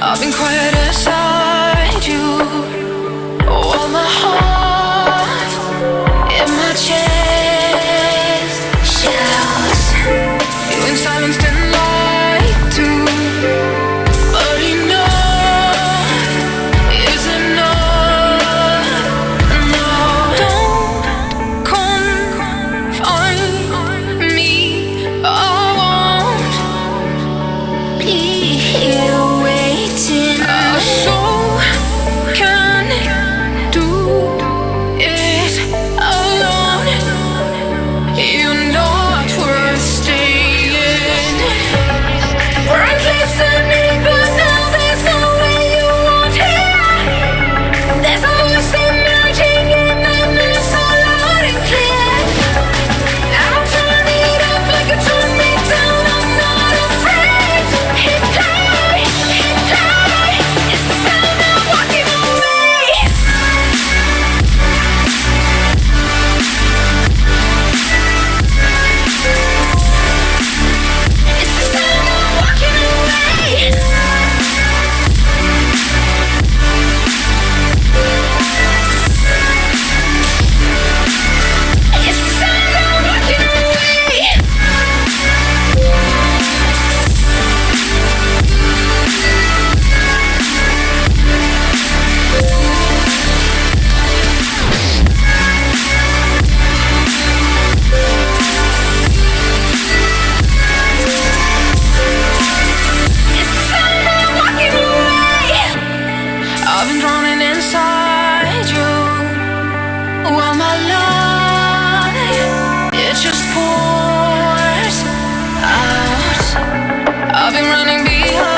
I've been quiet inside you, all my heart in my chest shouts, feeling silenced and lied to. But enough is enough. No, don't confine me. I won't be here waiting. Our soul can do it alone. You're not worth staying. We're listening, but now there's no way you want here. There's a voice emerging in the night, so loud and clear. I'll turn it up like you turn me down. I'm not afraid. Hit play, hit play. It's the sound of walking away. It's the sound of walking away. It's the sound of walking away. It's the sound of walking away. I've been drowning inside you, while my love, it just pours out. I've been running behind